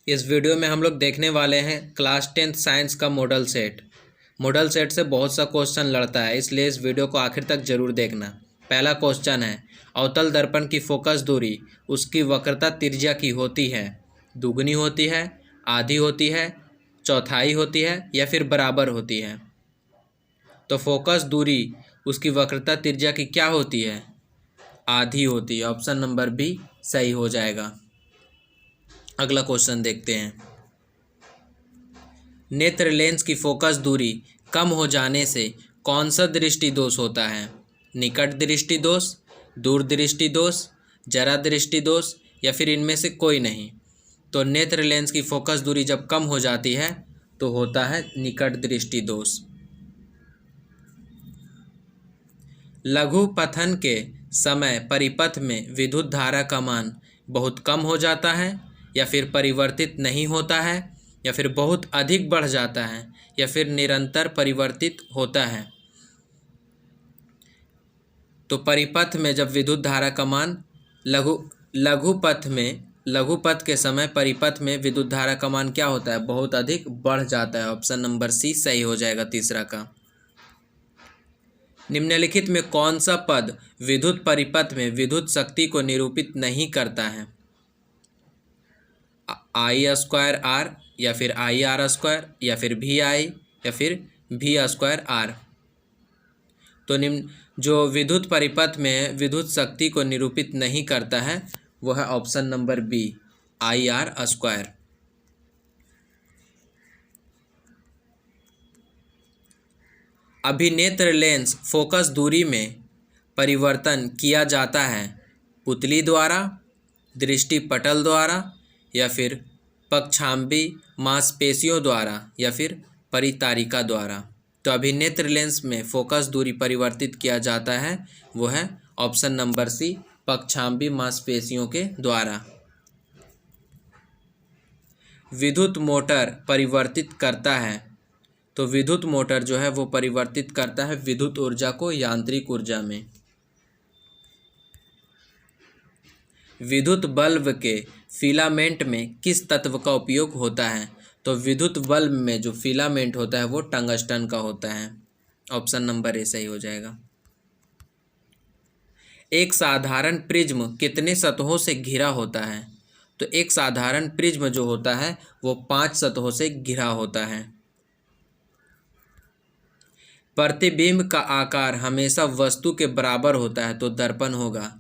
इस वीडियो में हम लोग देखने वाले हैं क्लास 10th साइंस का मॉडल सेट। मॉडल सेट से बहुत सा क्वेश्चन लड़ता है, इसलिए इस वीडियो को आखिर तक जरूर देखना। पहला क्वेश्चन है, अवतल दर्पण की फोकस दूरी उसकी वक्रता त्रिज्या की होती है, दुगनी होती है, आधी होती है, चौथाई होती है या फिर बराबर होती है। तो फोकस दूरी उसकी वक्रता त्रिज्या की क्या होती है? आधी होती है। ऑप्शन नंबर बी सही हो जाएगा। अगला क्वेश्चन देखते हैं। नेत्र लेंस की फोकस दूरी कम हो जाने से कौन सा दृष्टि दोष होता है? निकट दृष्टि दोष, दूर दृष्टि दोष, जरा दृष्टि दोष या फिर इनमें से कोई नहीं। तो नेत्र लेंस की फोकस दूरी जब कम हो जाती है तो होता है निकट दृष्टि दोष। लघु पथन के समय परिपथ में विद्युत धारा का मान बहुत कम हो जाता है या फिर परिवर्तित नहीं होता है या फिर बहुत अधिक बढ़ जाता है या फिर निरंतर परिवर्तित होता है। तो परिपथ में जब विद्युत धारा का मान लघु पथ के समय परिपथ में विद्युत धारा का मान क्या होता है? बहुत अधिक बढ़ जाता है। ऑप्शन नंबर सी सही हो जाएगा तीसरा का। निम्नलिखित में कौन सा पद विद्युत परिपथ में विद्युत शक्ति को निरूपित नहीं करता है? आई स्क्वायर आर या फिर आई आर स्क्वायर या फिर भी आई या फिर भी स्क्वायर आर। तो निम्न जो विद्युत परिपथ में विद्युत शक्ति को निरूपित नहीं करता है वो है option number B, I R square. अभिनेत्र लेंस फोकस दूरी में परिवर्तन किया जाता है पुतली द्वारा, दृष्टिपटल द्वारा या फिर पक्षाम्बी मांसपेशियों द्वारा या फिर परितारिका द्वारा। तो अभिनेत्र लेंस में फोकस दूरी परिवर्तित किया जाता है वो है ऑप्शन नंबर सी, पक्षाम्बी मांसपेशियों के द्वारा। विद्युत मोटर परिवर्तित करता है, तो विद्युत मोटर जो है वो परिवर्तित करता है विद्युत ऊर्जा को यांत्रिक ऊर्जा में। विद्युत बल्ब के फिलामेंट में किस तत्व का उपयोग होता है? तो विद्युत बल्ब में जो फिलामेंट होता है वो टंगस्टन का होता है। ऑप्शन नंबर ए सही हो जाएगा। एक साधारण प्रिज्म कितने सतहों से घिरा होता है? तो एक साधारण प्रिज्म जो होता है वो 5 सतहों से घिरा होता है। प्रतिबिंब का आकार हमेशा वस्तु के बराबर होता है तो दर्पण होगा।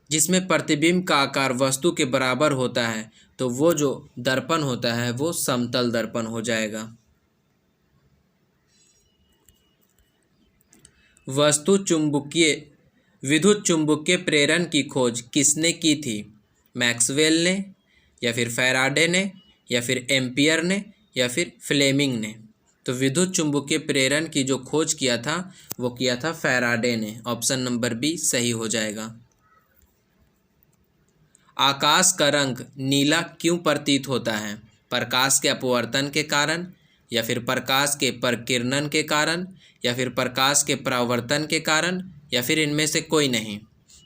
जिसमें प्रतिबिंब का आकार वस्तु के बराबर होता है तो वो जो दर्पण होता है वो समतल दर्पण हो जाएगा। विद्युत चुंबकीय प्रेरण की खोज किसने की थी? मैक्सवेल ने या फिर फैराडे ने या फिर एम्पियर ने या फिर फ्लेमिंग ने। तो विद्युत चुंबकीय प्रेरण की जो खोज किया था वो किया था फैराडे ने। ऑप्शन नंबर बी सही हो जाएगा। आकाश का रंग नीला क्यों प्रतीत होता है? प्रकाश के अपवर्तन के कारण या फिर प्रकाश के प्रकीर्णन के कारण या फिर प्रकाश के परावर्तन के कारण या फिर इनमें से कोई नहीं।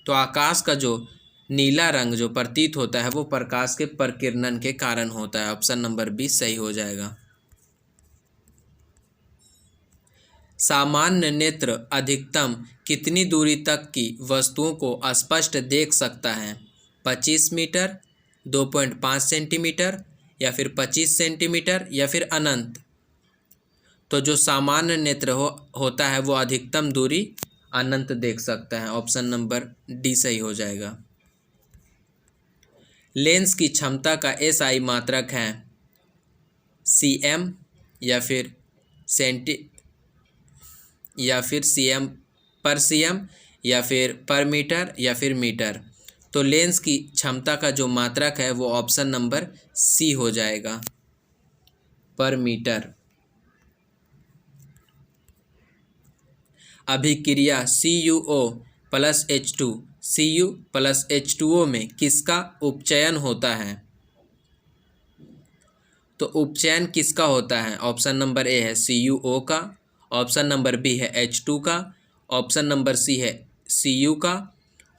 तो आकाश का जो नीला रंग जो प्रतीत होता है वो प्रकाश के प्रकीर्णन के कारण होता है। ऑप्शन नंबर बी सही हो जाएगा। सामान्य नेत्र अधिकतम कितनी दूरी तक की वस्तुओं को स्पष्ट देख सकता है? 25 मीटर, 2.5 सेंटीमीटर या फिर 25 सेंटीमीटर या फिर अनंत। तो जो सामान्य नेत्र होता है वो अधिकतम दूरी अनंत देख सकता है। ऑप्शन नंबर डी सही हो जाएगा। लेंस की क्षमता का एसआई मात्रक है सीएम या फिर सीएम पर सीएम या फिर पर मीटर या फिर मीटर। तो लेंस की क्षमता का जो मात्रक है वो ऑप्शन नंबर सी हो जाएगा, पर मीटर। अभिक्रिया CuO plus H2 Cu plus H2O में किसका उपचयन होता है? तो उपचयन किसका होता है? ऑप्शन नंबर ए है CuO का, ऑप्शन नंबर बी है H2 का, ऑप्शन नंबर सी है Cu का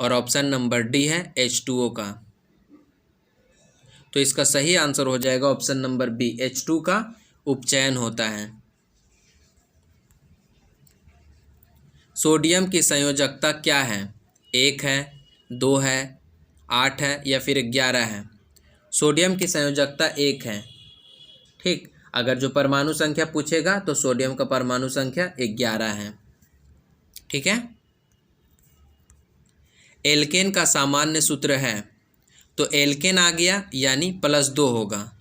और ऑप्शन नंबर डी है H2O का। तो इसका सही आंसर हो जाएगा ऑप्शन नंबर बी, H2 का उपचयन होता है। सोडियम की संयोजकता क्या है? 1 है, 2 है, 8 है या फिर 11 है? सोडियम की संयोजकता 1 है। ठीक, अगर जो परमाणु संख्या पूछेगा तो सोडियम का परमाणु संख्या 11 है। ठीक है। एल्केन का सामान्य सूत्र है, तो एल्केन आ गया यानी +2 होगा,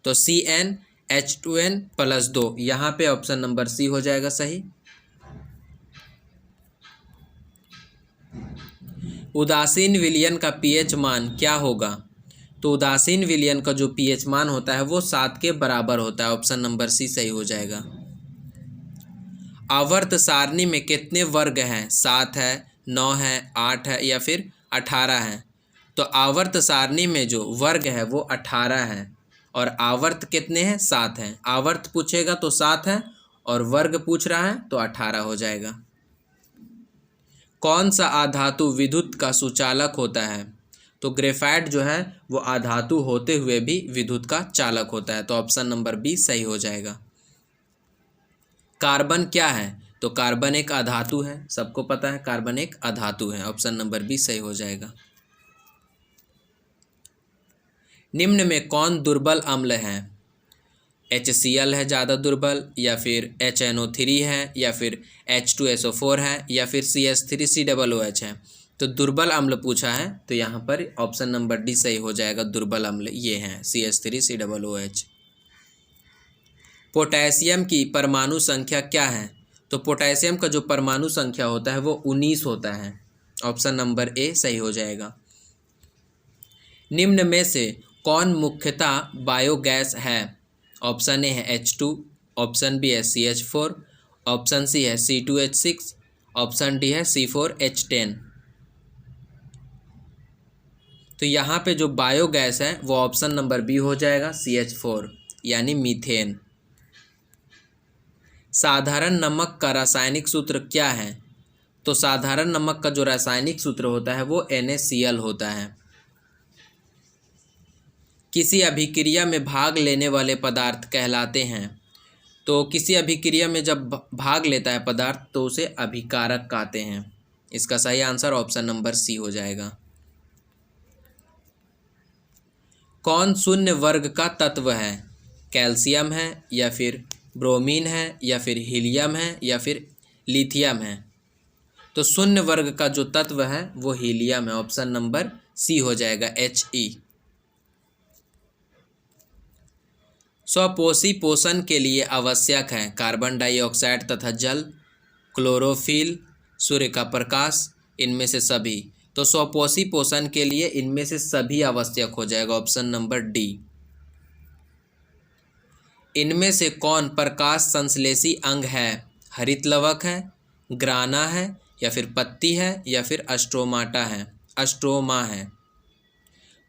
तो CnH2n+2, यहाँ पे ऑप्शन नंबर सी हो जाएगा सही। उदासीन विलयन का pH मान क्या होगा? तो उदासीन विलयन का जो pH मान होता है वो 7 के बराबर होता है, ऑप्शन नंबर सी सही हो जाएगा। आवर्त सारणी में कितने वर्ग हैं? 7 है, 9 है, 8 है या फिर 18 है? तो आवर्त सारणी में जो वर्ग है वो 18 है और आवर्त कितने हैं? 7 हैं। आवर्त पूछेगा तो 7 है और वर्ग पूछ रहा है तो 18 हो जाएगा। कौन सा आधातु विद्युत का सुचालक होता है? तो ग्रेफाइट जो है वो आधातु होते हुए भी विद्युत का चालक होता है, तो ऑप्शन नंबर बी सही हो जाएगा। कार्बन क्या है? तो कार्बन एक अधातु है, सबको पता है कार्बन एक अधातु है, ऑप्शन नंबर बी सही हो जाएगा। निम्न में कौन दुर्बल अम्ल है? HCl है ज़्यादा दुर्बल, या फिर HNO3 है, या फिर H2SO4 है, या फिर CH3COOH है? तो दुर्बल अम्ल पूछा है तो यहाँ पर ऑप्शन नंबर डी सही हो जाएगा। दुर्बल अम्ल ये हैं CH3COOH। पोटेशियम की परमाणु संख्या क्या है? तो पोटेशियम का जो परमाणु संख्या होता है वो 19 होता है, ऑप्शन नंबर ए सही हो जाएगा। निम्न में से कौन मुख्यतः बायोगैस है? ऑप्शन ए है H2, ऑप्शन बी है CH4, ऑप्शन सी है C2H6, ऑप्शन डी है C4H10। तो यहाँ पे जो बायोगैस है वो ऑप्शन नंबर बी हो जाएगा, CH4 यानी मीथेन। साधारण नमक का रासायनिक सूत्र क्या है? तो साधारण नमक का जो रासायनिक सूत्र होता है वो NaCl होता है। किसी अभिक्रिया में भाग लेने वाले पदार्थ कहलाते हैं? तो किसी अभिक्रिया में जब भाग लेता है पदार्थ तो उसे अभिकारक कहते हैं। इसका सही आंसर ऑप्शन नंबर सी हो जाएगा। कौन शून्य वर्ग का तत्व है? कैल्शियम है, या फिर ब्रोमीन है, या फिर हीलियम है, या फिर लिथियम है? तो शून्य वर्ग का जो तत्व है वो हीलियम है, ऑप्शन नंबर सी हो जाएगा He। स्वपोषी पोषण के लिए आवश्यक है कार्बन डाइऑक्साइड तथा जल, क्लोरोफिल, सूर्य का प्रकाश, इनमें से सभी। तो स्वपोषी पोषण के लिए इनमें से सभी आवश्यक हो जाएगा, ऑप्शन नंबर डी। इनमें से कौन प्रकाश संश्लेषी अंग है? हरित लवक है, ग्राना है, या फिर पत्ती है, या फिर अस्ट्रोमा है?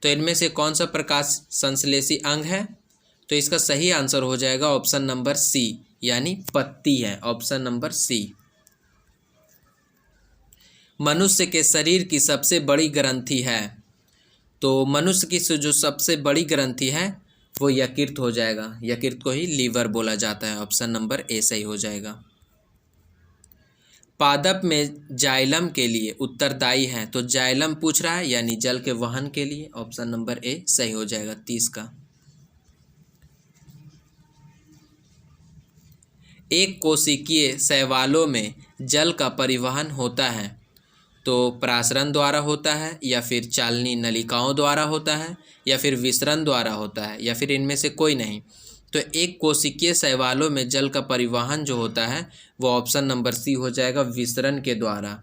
तो इनमें से कौन सा प्रकाश संश्लेषी अंग है? तो इसका सही आंसर हो जाएगा ऑप्शन नंबर सी यानी पत्ती है, ऑप्शन नंबर सी। मनुष्य के शरीर की सबसे बड़ी ग्रंथि है? तो मनुष्य की जो सबसे बड़ी ग्रंथि है वो यकृत हो जाएगा। यकृत को ही लीवर बोला जाता है, ऑप्शन नंबर ए सही हो जाएगा। पादप में जाइलम के लिए उत्तरदायी है? तो जाइलम पूछ रहा है यानी जल के वहन के लिए, ऑप्शन नंबर ए सही हो जाएगा 30 का। एक कोशिकीय शैवालों में जल का परिवहन होता है तो प्रासरण द्वारा होता है, या फिर चालनी नलिकाओं द्वारा होता है, या फिर विसरण द्वारा होता है, या फिर इनमें से कोई नहीं? तो एक कोशिकीय शैवालों में जल का परिवहन जो होता है वो ऑप्शन नंबर सी हो जाएगा, विसरण के द्वारा।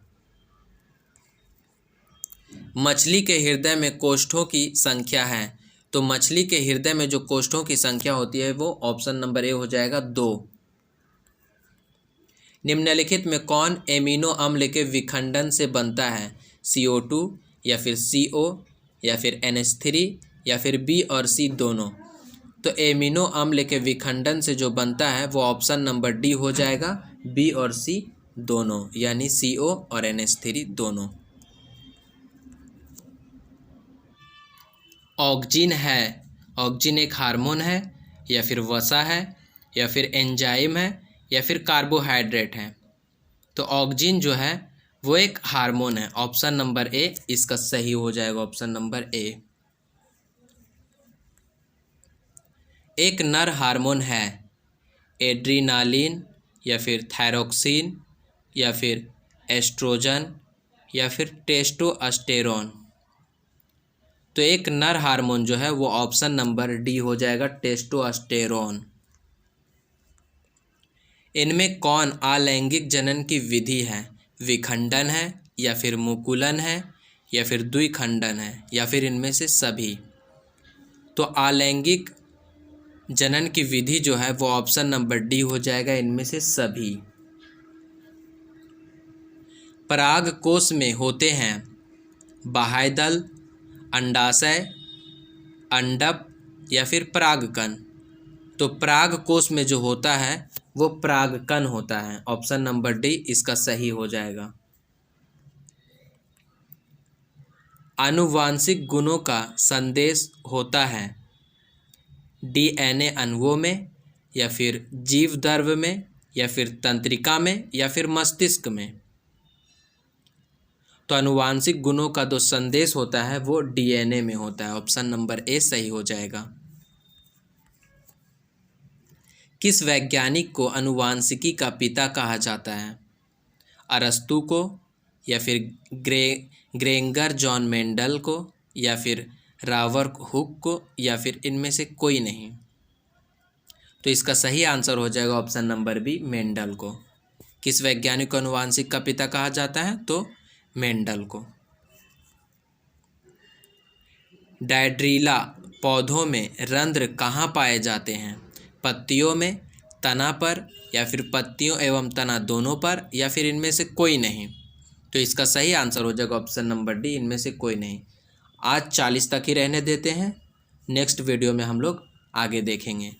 मछली के हृदय में कोष्ठों की संख्या है? तो मछली के हृदय में जो कोष्ठों की संख्या होती है वो ऑप्शन नंबर ए हो जाएगा 2। निम्नलिखित में कौन एमिनो अम्ल के विखंडन से बनता है? CO2, या फिर CO, या फिर NH3, या फिर B और C दोनों? तो एमिनो अम्ल के विखंडन से जो बनता है वो ऑप्शन नंबर डी हो जाएगा, B और C दोनों, यानी CO और NH3 दोनों। ऑक्जिन है, ऑक्जिन एक हार्मोन है, या फिर वसा है, या फिर एंजाइम है, या फिर कार्बोहाइड्रेट है? तो ऑक्जिन जो है वो एक हार्मोन है। ऑप्शन नंबर ए इसका सही हो जाएगा, ऑप्शन नंबर ए। एक नर हार्मोन है एड्रीनालिन, या फिर थायरोक्सिन, या फिर एस्ट्रोजन, या फिर टेस्टोस्टेरोन? तो एक नर हार्मोन जो है वो ऑप्शन नंबर डी हो जाएगा, टेस्टोस्टेरोन। इनमें कौन अलैंगिक जनन की विधि है? विखंडन है, या फिर मुकुलन है, या फिर द्विखंडन है, या फिर इनमें से सभी? तो अलैंगिक जनन की विधि जो है वो ऑप्शन नंबर डी हो जाएगा, इनमें से सभी। पराग कोश में होते हैं बाह्यदल, अंडाशय, अंडप, या फिर परागकण? तो पराग कोश में जो होता है वो परागकण होता है। ऑप्शन नंबर डी इसका सही हो जाएगा। आनुवांशिक गुणों का संदेश होता है डीएनए अणुओं में, या फिर जीव द्रव्य में, या फिर तंत्रिका में, या फिर मस्तिष्क में? तो आनुवांशिक गुणों का जो संदेश होता है वो डीएनए में होता है। ऑप्शन नंबर ए सही हो जाएगा। किस वैज्ञानिक को आनुवांशिकी का पिता कहा जाता है? अरस्तु को, या फिर ग्रेंगर जॉन मेंडल को, या फिर रॉबर्ट हुक को, या फिर इनमें से कोई नहीं? तो इसका सही आंसर हो जाएगा ऑप्शन नंबर बी, मेंडल को। किस वैज्ञानिक को आनुवांशिक का पिता कहा जाता है? तो मेंडल को। डायड्रीला पौधों में रंध्र कहाँ पाए जाते हैं? पत्तियों में, तना पर, या फिर पत्तियों एवं तना दोनों पर, या फिर इनमें से कोई नहीं? तो इसका सही आंसर हो जाएगा ऑप्शन नंबर डी, इनमें से कोई नहीं। आज 40 तक ही रहने देते हैं, नेक्स्ट वीडियो में हम लोग आगे देखेंगे।